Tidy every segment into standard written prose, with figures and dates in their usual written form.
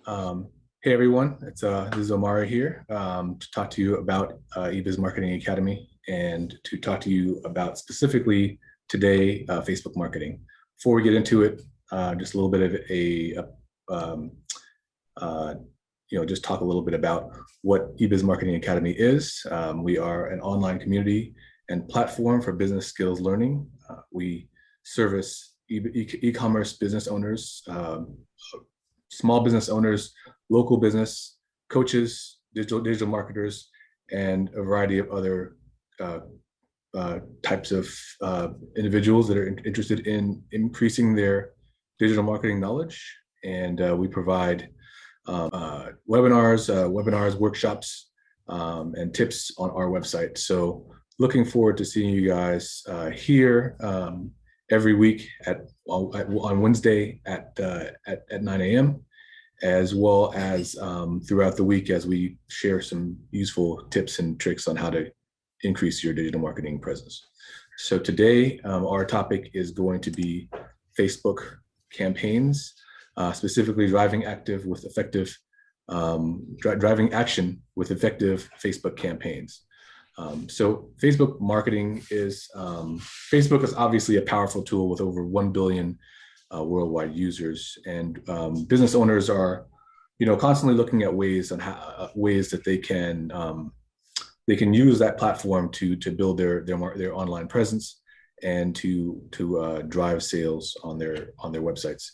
Um, hey everyone, this is Omari here to talk to you about eBiz Marketing Academy and to talk to you about specifically today Facebook marketing. Before we get into it, just a little bit of um, uh, just talk a little bit about what eBiz Marketing Academy is. We are an online community and platform for business skills learning. We service e-commerce business owners, small business owners, local business coaches, digital marketers, and a variety of other uh, types of individuals that are interested in increasing their digital marketing knowledge. And we provide webinars, workshops, and tips on our website. So looking forward to seeing you guys here every week on Wednesday at 9 a.m., as well as throughout the week as we share some useful tips and tricks on how to increase your digital marketing presence. So today, our topic is going to be Facebook campaigns, specifically driving action with effective Facebook campaigns. So Facebook marketing is, Facebook is obviously a powerful tool with over 1 billion worldwide users, and business owners are, constantly looking at ways that they can use that platform to build their online presence and to drive sales on their websites.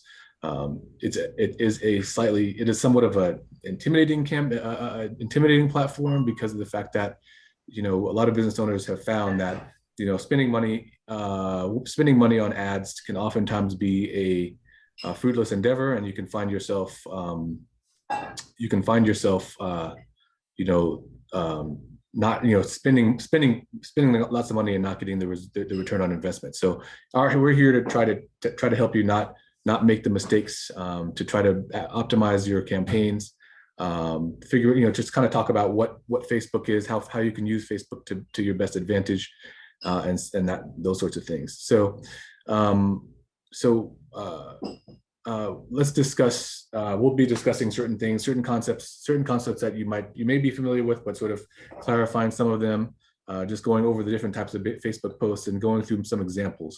It is somewhat of an intimidating platform because of the fact that a lot of business owners have found that spending money on ads can oftentimes be a fruitless endeavor, and you can find yourself not spending lots of money and not getting the return on investment. So we're here to try to help you not make the mistakes, to try to optimize your campaigns, just kind of talk about what Facebook is, how you can use Facebook to your best advantage, and those sorts of things. So let's discuss. We'll be discussing certain things, certain concepts that you may be familiar with, but sort of clarifying some of them. Just going over the different types of Facebook posts and going through some examples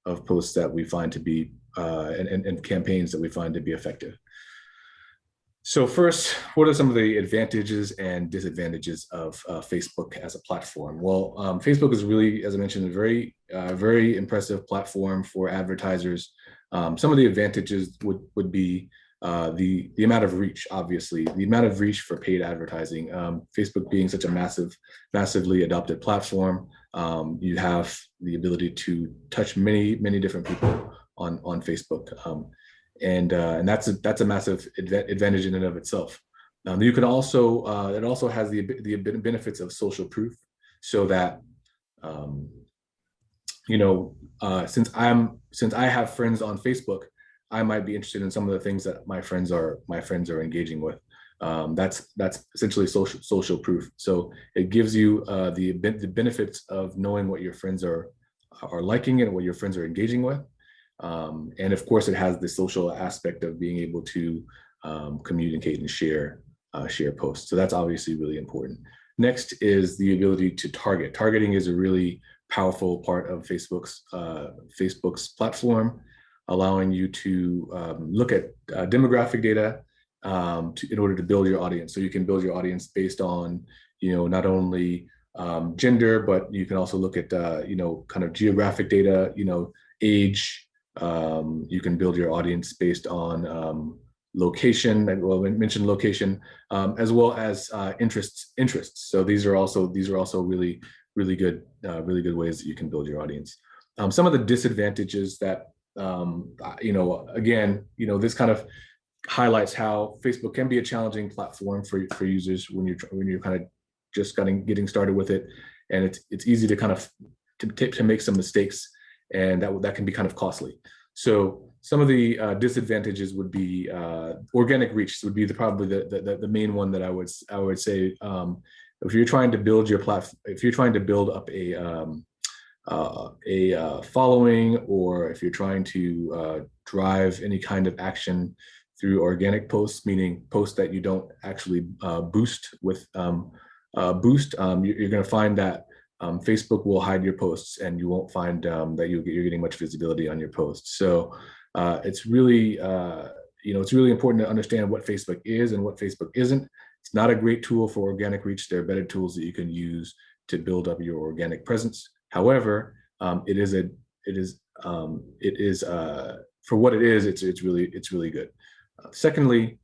of posts that we find to be and campaigns that we find to be effective. So first, what are some of the advantages and disadvantages of Facebook as a platform? Well, Facebook is really, as I mentioned, a very impressive platform for advertisers. Some of the advantages would be the amount of reach, obviously, the amount of reach for paid advertising. Facebook being such a massively adopted platform, you have the ability to touch many different people on Facebook. And that's a massive advantage in and of itself. You can also it also has the benefits of social proof, so that since I have friends on Facebook, I might be interested in some of the things that my friends are engaging with. That's essentially social proof. So it gives you the benefits of knowing what your friends are liking and what your friends are engaging with. And of course, it has the social aspect of being able to communicate and share posts. So that's obviously really important. Next is the ability to target. Targeting is a really powerful part of Facebook's platform, allowing you to look at demographic data in order to build your audience. So you can build your audience based on not only gender, but you can also look at kind of geographic data, age. You can build your audience based on location, well, I mentioned location, as well as interests. So these are also really good ways that you can build your audience. Some of the disadvantages that this kind of highlights how Facebook can be a challenging platform for users when you're kind of just getting started with it, and it's easy to kind of to make some mistakes, and that can be kind of costly. So some of the disadvantages would be organic reach would be probably the main one that I would say. If you're trying to build your platform, if you're trying to build up a following, or if you're trying to drive any kind of action through organic posts, meaning posts that you don't actually boost with boost. You're going to find that Facebook will hide your posts, and you won't find that you're getting much visibility on your posts. So it's really it's really important to understand what Facebook is and what Facebook isn't. It's not a great tool for organic reach. There are better tools that you can use to build up your organic presence. However, it is for what it is. It's really good. Secondly,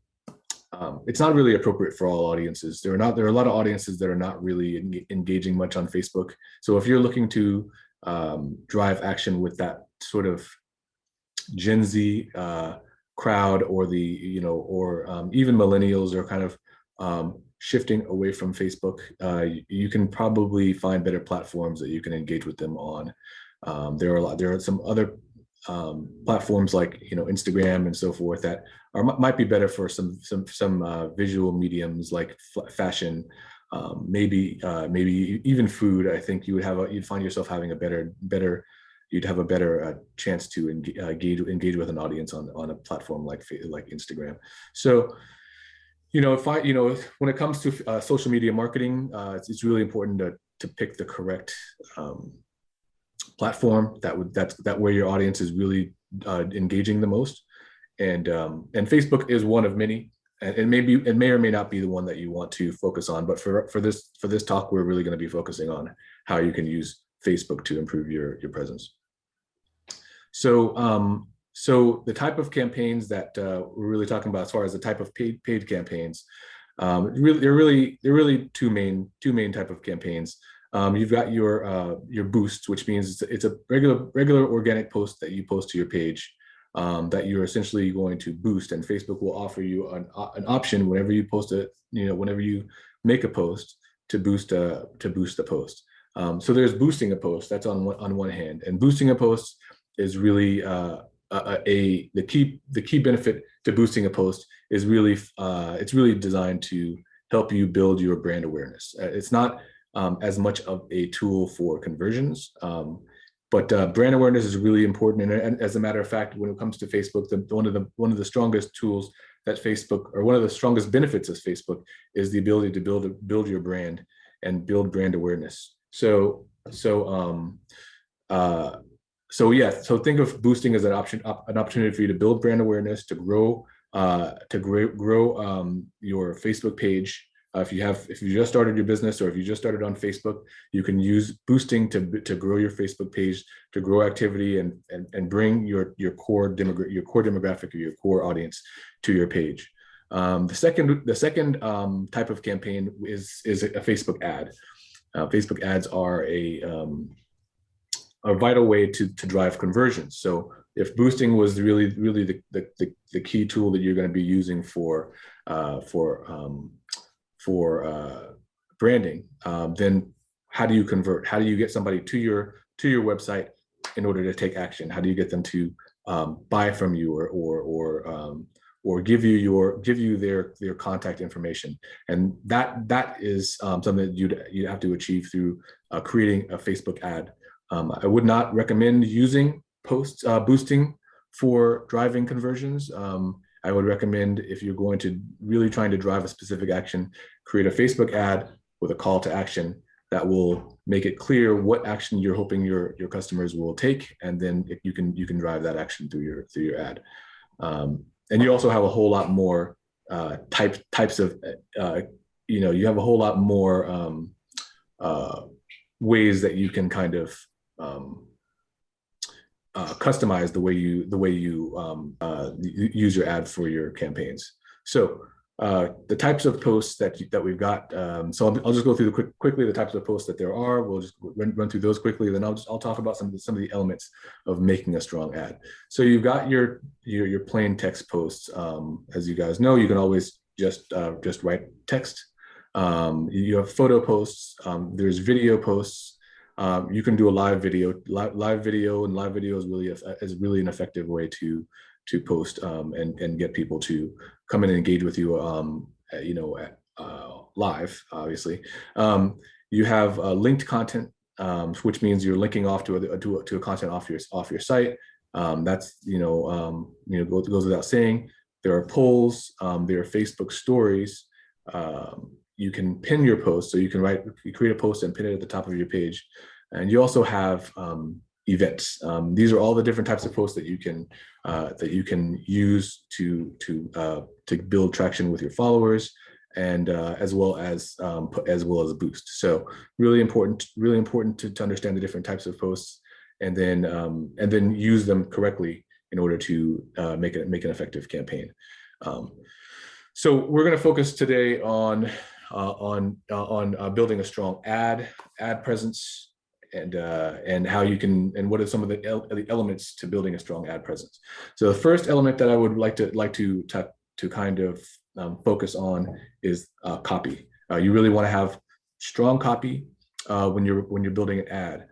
it's not really appropriate for all audiences. There are a lot of audiences that are not really engaging much on Facebook. So if you're looking to drive action with that sort of Gen Z crowd, or even millennials are kind of shifting away from Facebook, you can probably find better platforms that you can engage with them on. There are some other platforms like Instagram and so forth that might be better for some visual mediums like fashion, maybe even food. I think you'd find yourself having you'd have a better chance to engage with an audience on a platform like Instagram. So when it comes to social media marketing, it's really important to pick the correct platform that where your audience is really engaging the most, and Facebook is one of many, and it may or may not be the one that you want to focus on. But for this talk, we're really going to be focusing on how you can use Facebook to improve your presence. So the type of campaigns that we're really talking about, as far as the type of paid campaigns, there are really two main type of campaigns. You've got your boosts, which means it's a regular organic post that you post to your page that you're essentially going to boost, and Facebook will offer you an option whenever you post it, whenever you make a post, to boost the post. So there's boosting a post. That's on one hand, and boosting a post is really the key benefit to boosting a post is really it's really designed to help you build your brand awareness. It's not as much of a tool for conversions, but brand awareness is really important. And as a matter of fact, when it comes to Facebook, one of the strongest tools that Facebook, or one of the strongest benefits of Facebook, is the ability to build your brand and build brand awareness. So think of boosting as an opportunity for you to build brand awareness, to grow your Facebook page. If you just started your business, or if you just started on Facebook, you can use boosting to grow your Facebook page, to grow activity, and bring your core demographic, or your core audience to your page. The second type of campaign is a Facebook ad. Facebook ads are a vital way to drive conversions. So if boosting was really the key tool that you're going to be using for branding, then how do you convert? How do you get somebody to your website in order to take action? How do you get them to buy from you, or give you their contact information? And that is something that you'd have to achieve through creating a Facebook ad. I would not recommend using boosting for driving conversions. I would recommend, if you're going to really trying to drive a specific action, create a Facebook ad with a call to action that will make it clear what action you're hoping your customers will take, and then you can drive that action through your ad. And you also have a whole lot more types of you have a whole lot more ways that you can kind of customize the way you use your ad for your campaigns. So the types of posts that we've got. So I'll just go through quickly the types of posts that there are. We'll just run through those quickly. Then I'll talk about some of the elements of making a strong ad. So you've got your plain text posts. As you guys know, you can always just write text. You have photo posts. There's video posts. You can do a live video, and live video is really an effective way to post and get people to come in and engage with you, live, obviously. You have linked content, which means you're linking off to a content off your site. That's goes without saying. there are polls, there are Facebook stories. You can pin your post, so you create a post and pin it at the top of your page. And you also have events. These are all the different types of posts that you can use to build traction with your followers, and as well as a boost. So really important to understand the different types of posts, and then use them correctly in order to make an effective campaign. So we're going to focus today on building a strong ad presence, and how you can, and what are some of the elements to building a strong ad presence. So the first element that I would like to kind of focus on is copy. You really want to have strong copy when you're building an ad.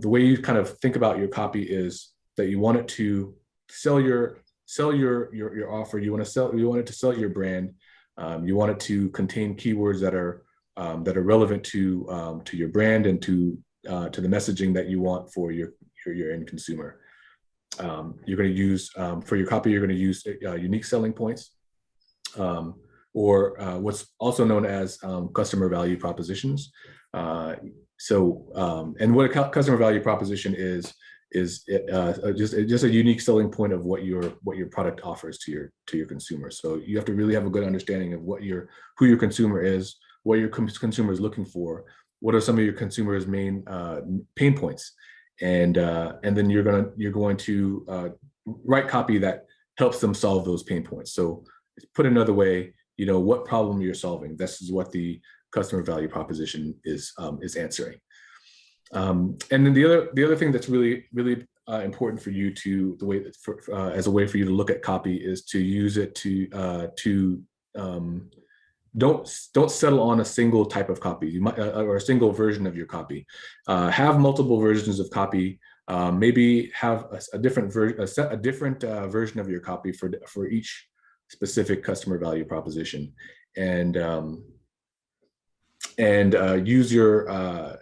The way you kind of think about your copy is that you want it to sell your offer. You want it to sell your brand. You want it to contain keywords that are relevant to your brand and to the messaging that you want for your end consumer. You're going to use for your copy. You're going to use unique selling points, or what's also known as customer value propositions. And what a customer value proposition is just a unique selling point of what your product offers to your consumer. So you have to really have a good understanding of who your consumer is, what your consumer is looking for, what are some of your consumers' main pain points, and then you're going to write copy that helps them solve those pain points. So put another way, what problem you're solving. This is what the customer value proposition is answering. And then the other thing that's really important for you as a way for you to look at copy is to use it to don't settle on a single type of copy. You might or a single version of your copy. Have multiple versions of copy. Maybe have a different version of your copy for each specific customer value proposition, and use run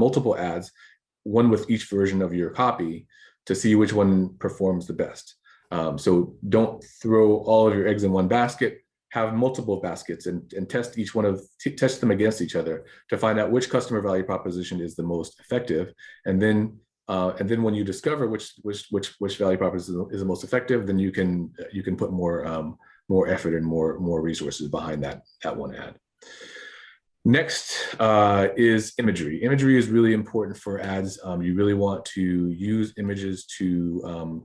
multiple ads, one with each version of your copy, to see which one performs the best. So don't throw all of your eggs in one basket. Have multiple baskets and test test them against each other to find out which customer value proposition is the most effective. And then when you discover which value proposition is the most effective, then you can put more effort and more resources behind that one ad. Next is imagery. Imagery is really important for ads. You really want to use images to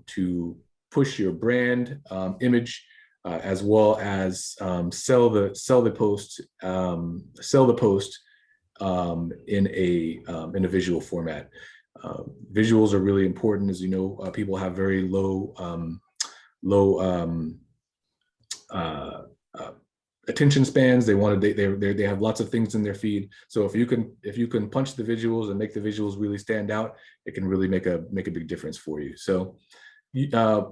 push your brand image, as well as sell the post in a visual format. Visuals are really important, as you know. People have very low attention spans. They have lots of things in their feed. So if you can punch the visuals and make the visuals really stand out, it can really make a big difference for you. So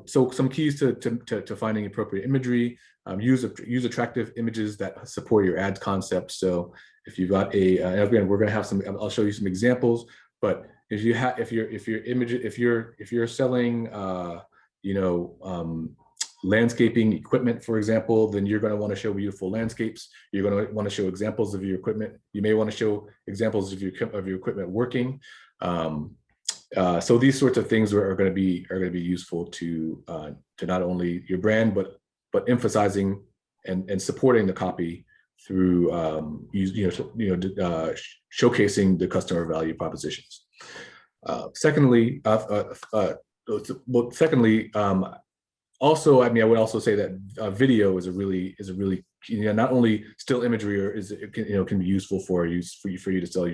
some keys to finding appropriate imagery: use attractive images that support your ad concept. So if you've got and again, we're going to have some. I'll show you some examples. But if you're selling landscaping equipment, for example, then you're going to want to show beautiful landscapes. You're going to want to show examples of your equipment. You may want to show examples of your equipment working. So these sorts of things are going to be useful to not only your brand, but emphasizing and supporting the copy through showcasing the customer value propositions. Secondly, also, I would also say that video is a really not only still imagery, or can be useful for you to sell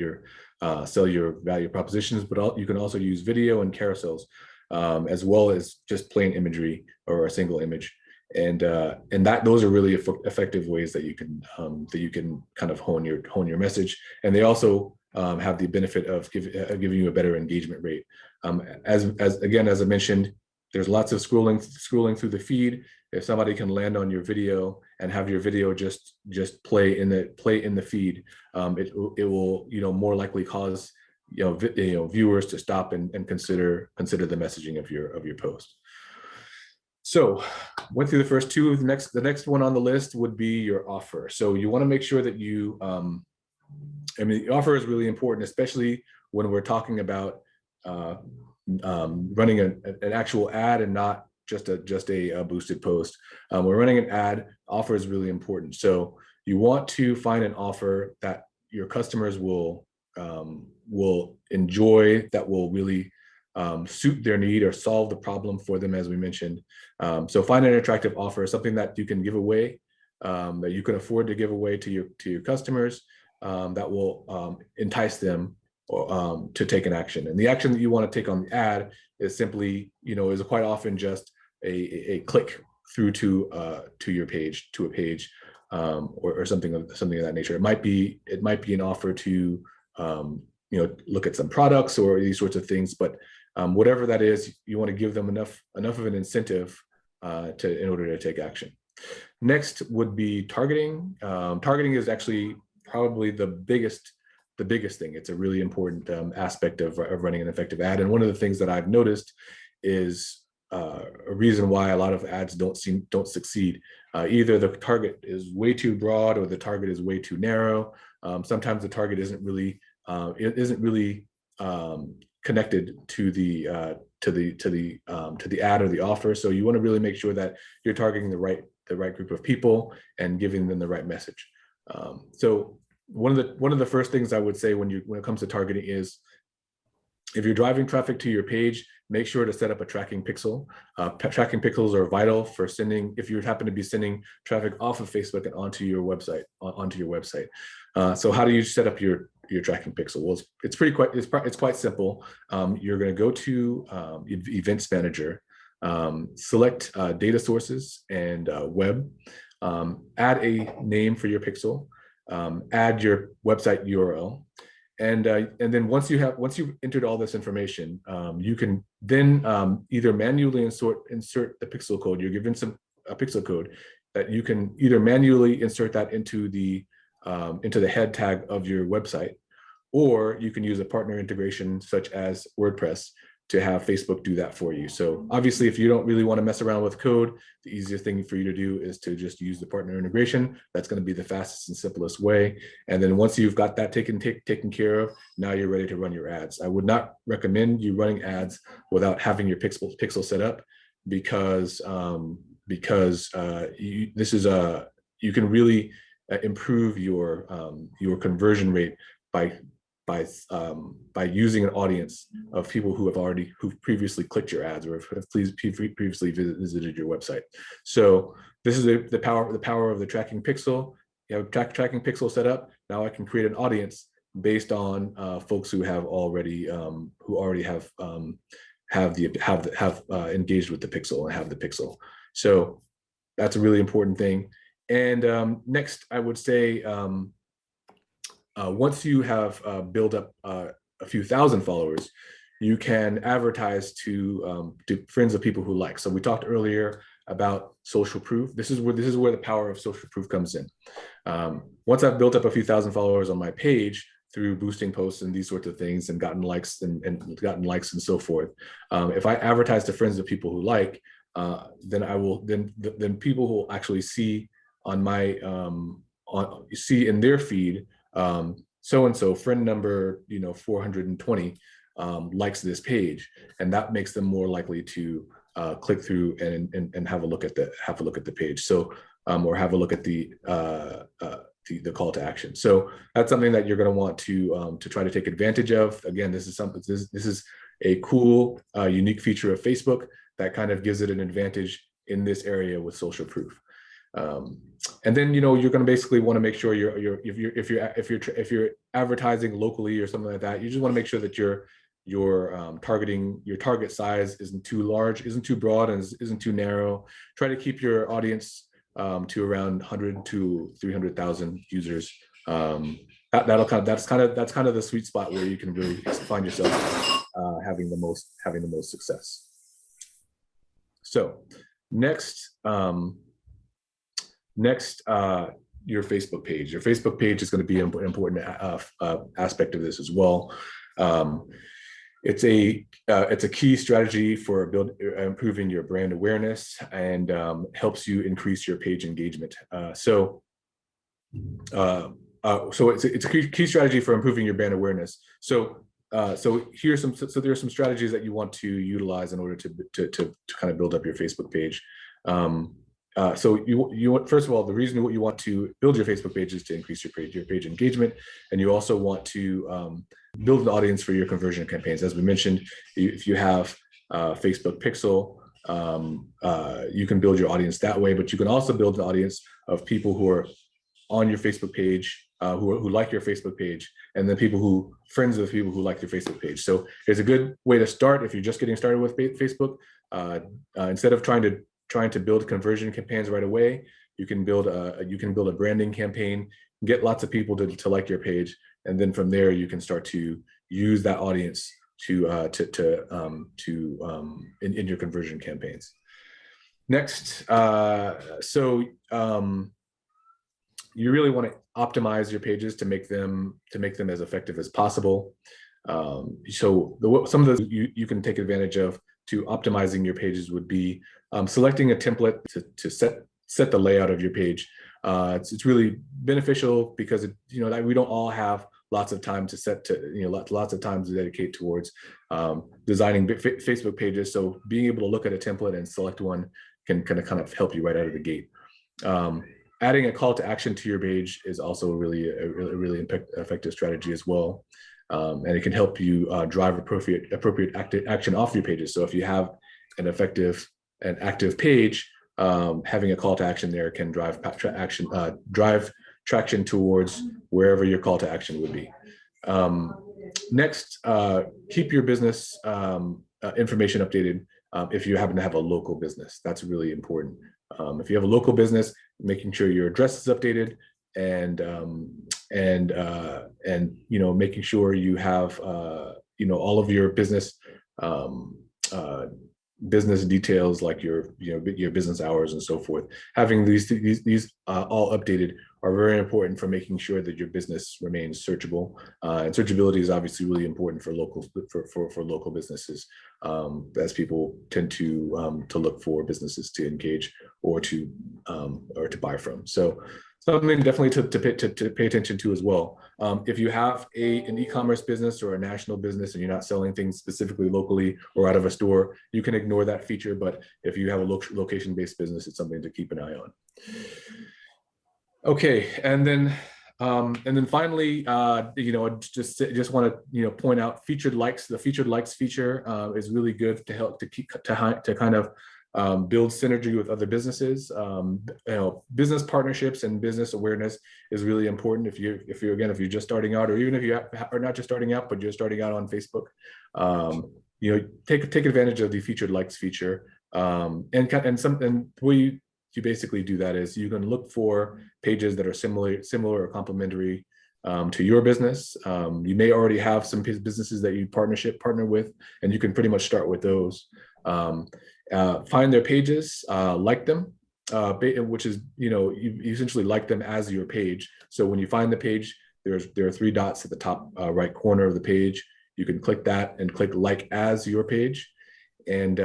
your value propositions, but you can also use video and carousels, as well as just plain imagery or a single image, and those are really effective ways that you can kind of hone your message, and they also have the benefit of giving you a better engagement rate. As I mentioned, there's lots of scrolling through the feed. If somebody can land on your video and have your video just play in the feed, it will more likely cause viewers to stop and consider the messaging of your post. So went through the first two. The next one on the list would be your offer. So you want to make sure that you, the offer is really important, especially when we're talking about running an actual ad and not just a boosted post. We're running an ad. Offer is really important. So you want to find an offer that your customers will enjoy, that will really suit their need or solve the problem for them, as we mentioned. So find an attractive offer, something that you can give away, that you can afford to give away to your customers, that will entice them to take an action. And the action that you want to take on the ad is simply, is quite often just a click through to your page, to a page, or something of that nature. It might be an offer to look at some products or these sorts of things, but whatever that is, you want to give them enough of an incentive in order to take action. Next would be targeting. Targeting is actually probably the biggest thing. It's a really important aspect of running an effective ad. And one of the things that I've noticed is a reason why a lot of ads don't succeed. Either the target is way too broad or the target is way too narrow. Sometimes the target isn't really connected to the ad or the offer. So you want to really make sure that you're targeting the right group of people and giving them the right message. So one of the first things I would say when it comes to targeting is, if you're driving traffic to your page, make sure to set up a tracking pixel. Tracking pixels are vital for sending, if you happen to be sending traffic off of Facebook and onto your website. So how do you set up your tracking pixel? Well, it's quite simple. You're going to go to Events Manager, select data sources and web, add a name for your pixel, add your website URL. And then once you've entered all this information, you can then either manually insert the pixel code. You're given a pixel code that you can either manually insert that into the head tag of your website, or you can use a partner integration such as WordPress to have Facebook do that for you. So obviously, if you don't really want to mess around with code, the easiest thing for you to do is to just use the partner integration. That's going to be the fastest and simplest way. And then once you've got that taken care of, now you're ready to run your ads. I would not recommend you running ads without having your pixel set up, because you can really improve your conversion rate by using an audience of people who've previously clicked your ads or have previously visited your website. So this is the power of the tracking pixel. You have tracking pixel set up. Now I can create an audience based on folks who already have engaged with the pixel and have the pixel. So that's a really important thing. And next, I would say, once you have built up a few thousand followers, you can advertise to friends of people who like. So we talked earlier about social proof. This is where the power of social proof comes in. Once I've built up a few thousand followers on my page through boosting posts and these sorts of things, and gotten likes and so forth, if I advertise to friends of people who like, then people who will actually see on my see in their feed, so-and-so friend number 420 likes this page, and that makes them more likely to click through and have a look at the page. So or have a look at the call to action. So that's something that you're going to want to try to take advantage of. Again, this is a cool unique feature of Facebook that kind of gives it an advantage in this area with social proof. And then you're going to basically want to make sure if you're advertising locally or something like that, you just want to make sure that your target size isn't too large, isn't too broad, and isn't too narrow. Try to keep your audience to around 100 to 300,000 users. That's kind of the sweet spot where you can really find yourself having the most success. So next, your Facebook page. Your Facebook page is going to be an important aspect of this as well. It's a key strategy for improving your brand awareness, and helps you increase your page engagement. So it's a key strategy for improving your brand awareness. So there are some strategies that you want to utilize in order to kind of build up your Facebook page. So first of all, the reason what you want to build your Facebook page is to increase your page engagement, and you also want to build an audience for your conversion campaigns. As we mentioned, if you have Facebook Pixel, you can build your audience that way, but you can also build an audience of people who are on your Facebook page, who like your Facebook page, and then friends of people who like your Facebook page. So it's a good way to start if you're just getting started with Facebook. Instead of trying to build conversion campaigns right away, you can build a branding campaign, get lots of people to like your page, and then from there you can start to use that audience in your conversion campaigns. Next, you really want to optimize your pages to make them as effective as possible. Some of those you can take advantage of to optimizing your pages would be selecting a template to set the layout of your page. It's really beneficial because we don't all have lots of time lots of time to dedicate towards designing Facebook pages. So being able to look at a template and select one can kind of help you right out of the gate. Adding a call to action to your page is also a really effective strategy as well. And it can help you drive appropriate action off your pages. So if you have an active page, having a call to action there can drive traction towards wherever your call to action would be. Next, keep your business information updated if you happen to have a local business. That's really important. If you have a local business, making sure your address is updated, and making sure you have all of your business details, like your business hours and so forth. Having these all updated are very important for making sure that your business remains searchable. And searchability is obviously really important for local businesses, as people tend to look for businesses to engage or to buy from. So something definitely to pay attention to as well. If you have an e-commerce business or a national business and you're not selling things specifically locally or out of a store, you can ignore that feature. But if you have a location-based business, it's something to keep an eye on. Okay, and then finally, just want to point out featured likes. The featured likes feature is really good to help to kind of build synergy with other businesses. Business partnerships and business awareness is really important if you're just starting out, or even if you are not just starting out, but you're starting out on Facebook. Take advantage of the featured likes feature. And the way you basically do that is you can look for pages that are similar or complementary to your business. You may already have some businesses that you partner with, and you can pretty much start with those. Find their pages, like them, which is, you essentially like them as your page. So when you find the page, there are 3 dots at the top right corner of the page. You can click that and click like as your page, and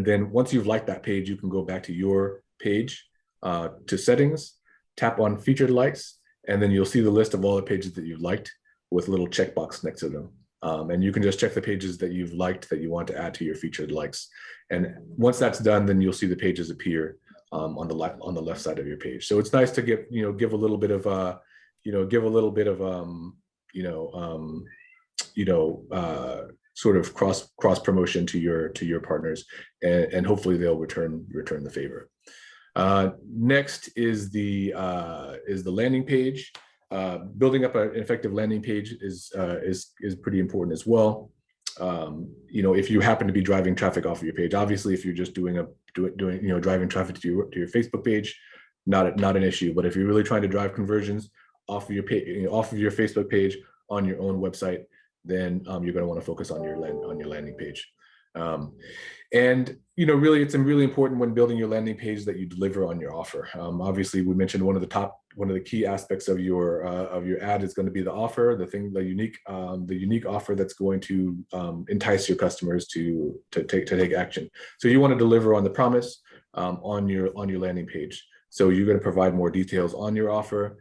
then once you've liked that page, you can go back to your page, to settings, tap on featured likes, and then you'll see the list of all the pages that you've liked with a little checkbox next to them. And you can just check the pages that you've liked that you want to add to your featured likes. And once that's done, then you'll see the pages appear on the left side of your page. So it's nice to give a little bit of sort of cross promotion to your partners, and hopefully they'll return the favor. Next is the landing page. Building up an effective landing page is pretty important as well. If you happen to be driving traffic off of your page, obviously, if you're just driving traffic to your Facebook page, not an issue. But if you're really trying to drive conversions off of your page, off of your Facebook page on your own website, then you're going to want to focus on your landing page. Really, it's really important when building your landing page that you deliver on your offer. Obviously, we mentioned one of the top one of the key aspects of your ad is going to be the offer, the unique offer that's going to entice your customers to take action. So you want to deliver on the promise on your landing page. So you're going to provide more details on your offer,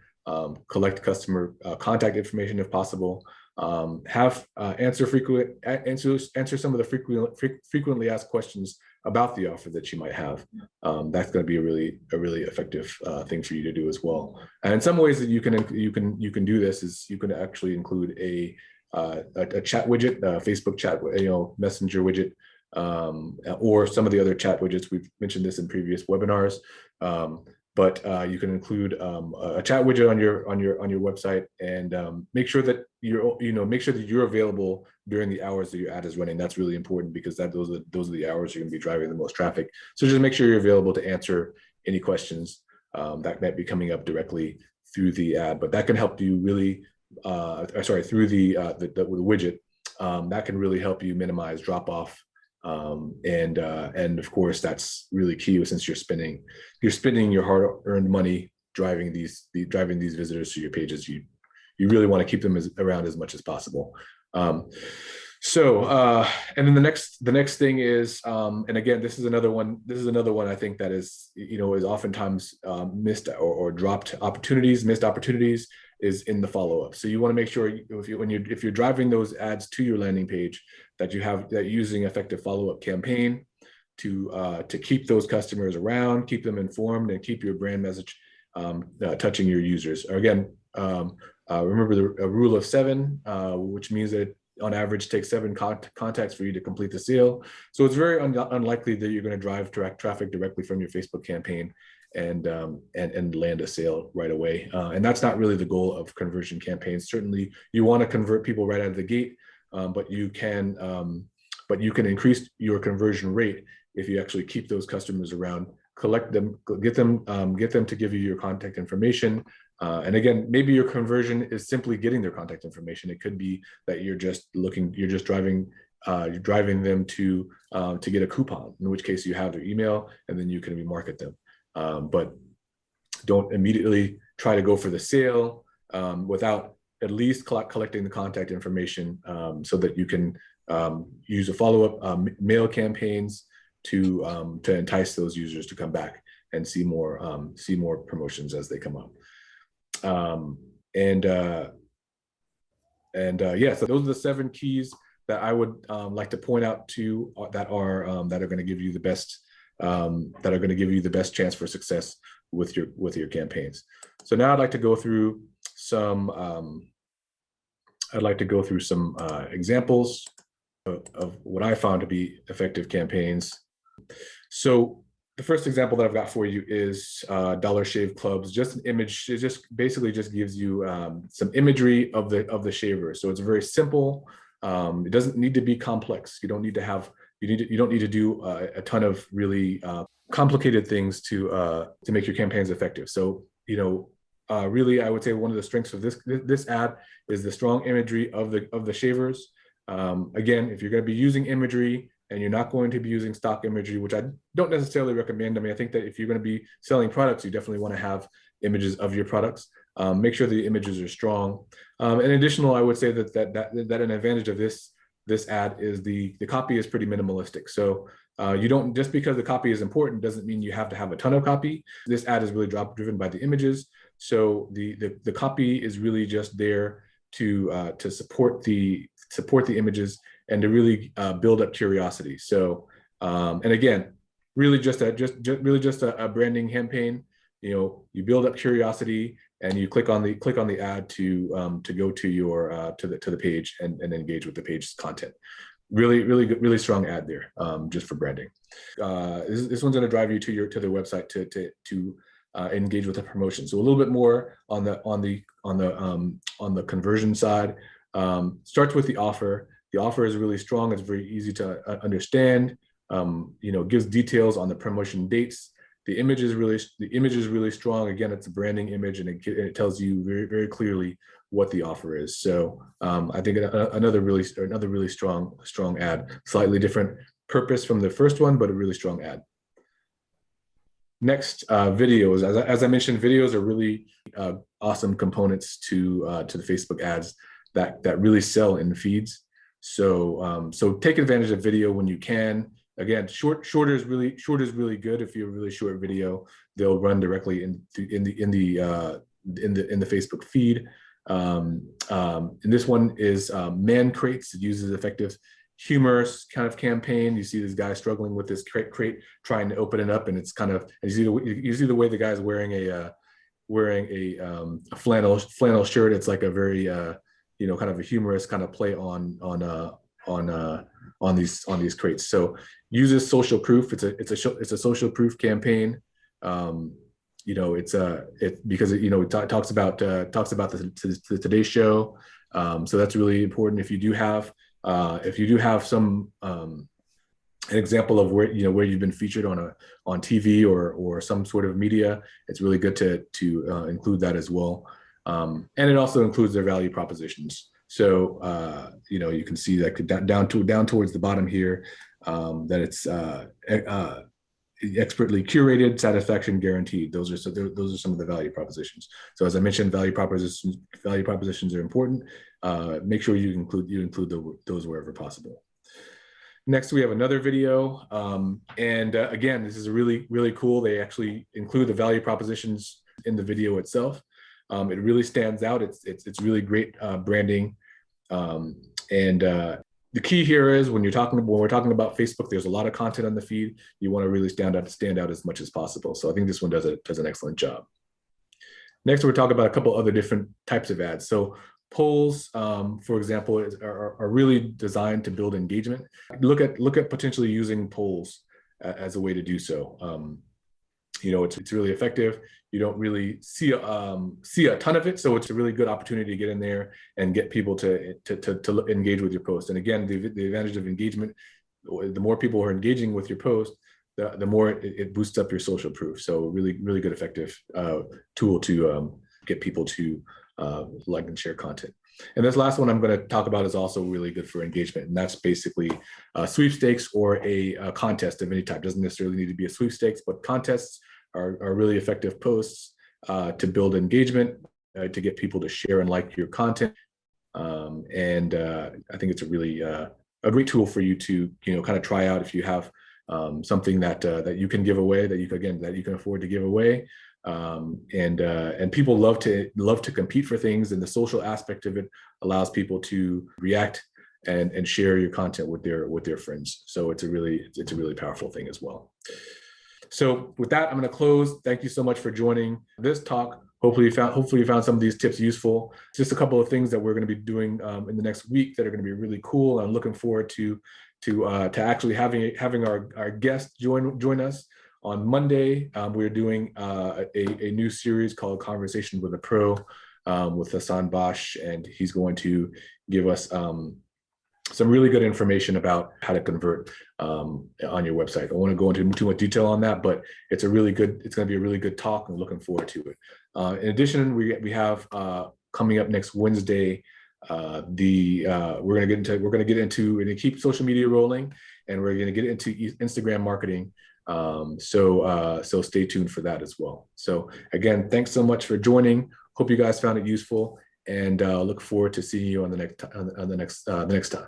collect customer contact information if possible, answer some of the frequently asked questions about the offer that you might have. That's going to be a really effective thing for you to do as well. And in some ways that you can do this is you can actually include a chat widget, Facebook chat, messenger widget, or some of the other chat widgets. We've mentioned this in previous webinars. But you can include a chat widget on your website, and make sure that you're available during the hours that your ad is running. That's really important because those are the hours you're going to be driving the most traffic. So just make sure you're available to answer any questions that might be coming up directly through the ad. But that can help you really, through the widget, that can really help you minimize drop off. And of course, that's really key since you're spending your hard-earned money driving these visitors to your pages. You really want to keep them around as much as possible. And then the next thing is, and again, this is another one I think that is oftentimes missed or dropped opportunities, missed opportunities, is in the follow-up. So you want to make sure if you're driving those ads to your landing page, that you're using effective follow-up campaign to keep those customers around, keep them informed, and keep your brand message touching your users. Again, remember the rule of 7, which means that on average takes 7 contacts for you to complete the sale. So it's very unlikely that you're going to drive traffic directly from your Facebook campaign and land a sale right away. And that's not really the goal of conversion campaigns. Certainly, you want to convert people right out of the gate, but you can increase your conversion rate if you actually keep those customers around, collect them, get them to give you your contact information. And again, maybe your conversion is simply getting their contact information. It could be that you're driving them to get a coupon, in which case you have their email and then you can remarket them. But don't immediately try to go for the sale without at least collecting the contact information, so that you can use a follow-up mail campaigns to entice those users to come back and see more promotions as they come up. So those are the 7 keys that I would like to point out that are going to give you the best chance for success with your campaigns. So now I'd like to go through some examples of what I found to be effective campaigns. So the first example that I've got for you is Dollar Shave Club's just an image. It basically gives you some imagery of the shaver. So it's very simple. It doesn't need to be complex. You don't need to do a ton of really complicated things to make your campaigns effective. So really, I would say one of the strengths of this ad is the strong imagery of the shavers. Again, if you're going to be using imagery and you're not going to be using stock imagery, which I don't necessarily recommend. I mean, I think that if you're going to be selling products, you definitely want to have images of your products. Make sure the images are strong. And additional, I would say that an advantage of this ad is the copy is pretty minimalistic. So you don't, just because the copy is important doesn't mean you have to have a ton of copy. This ad is really driven by the images. So the copy is really just there to support the images and to really build up curiosity. So and again, really just a branding campaign. You build up curiosity and you click on the ad to go to the page and engage with the page's content. Really strong ad there, just for branding. This one's going to drive you to their website to engage with the promotion. So a little bit more on the conversion side. Starts with the offer. The offer is really strong. It's very easy to understand. Gives details on the promotion dates. The image is really strong. Again, it's a branding image, and it tells you very, very clearly what the offer is. So I think another really strong ad. Slightly different purpose from the first one, but a really strong ad. Next, videos. As I mentioned, videos are really awesome components to the Facebook ads that really sell in feeds. So so take advantage of video when you can. Again, short is really good. If you have a really short video, they'll run directly in the Facebook feed. And this one is Man Crates. It uses effective humorous kind of campaign. You see this guy struggling with this crate trying to open it up, and it's kind of, you see the way the guy's wearing a flannel shirt. It's like a very kind of a humorous kind of play on these crates. So uses social proof. It's a social proof campaign. Because it talks about the Today Show. So that's really important. If you do have some an example of where you've been featured on TV or some sort of media, it's really good to include that as well. And it also includes their value propositions. So you can see that down towards the bottom here, that it's expertly curated, satisfaction guaranteed. Those are some of the value propositions. So as I mentioned, value propositions are important. Make sure you include those wherever possible. Next, we have another video, and again, this is really cool. They actually include the value propositions in the video itself. It really stands out. It's really great branding, and the key here is when we're talking about Facebook, there's a lot of content on the feed. You want to really stand out as much as possible. So I think this one does an excellent job. Next, we're talking about a couple other different types of ads. So polls, for example, are really designed to build engagement. Look at potentially using polls as a way to do so. It's really effective. You don't really see a ton of it, so it's a really good opportunity to get in there and get people to engage with your post. And again, the advantage of engagement, the more people are engaging with your post, the more it boosts up your social proof. So really good, effective tool to get people to like and share content. And this last one I'm going to talk about is also really good for engagement, and that's basically sweepstakes or a contest of any type. Doesn't necessarily need to be a sweepstakes, but contests are really effective posts to build engagement, to get people to share and like your content. And I think it's a really a great tool for you to kind of try out if you have something that you can give away, that you can afford to give away. And people love to compete for things, and the social aspect of it allows people to react and share your content with their friends. So it's a really powerful thing as well. So with that, I'm going to close. Thank you so much for joining this talk. Hopefully you found some of these tips useful. Just a couple of things that we're going to be doing in the next week that are going to be really cool. I'm looking forward to actually having our guest join us. On Monday, we're doing a new series called Conversation with a Pro with Hassan Bosch, and he's going to give us some really good information about how to convert on your website. I don't want to go into too much detail on that, but it's going to be a really good talk, and looking forward to it. In addition, we have coming up next Wednesday, we're going to get into and keep social media rolling, and we're going to get into Instagram marketing. So stay tuned for that as well. So again, thanks so much for joining. Hope you guys found it useful, and look forward to seeing you on the next time.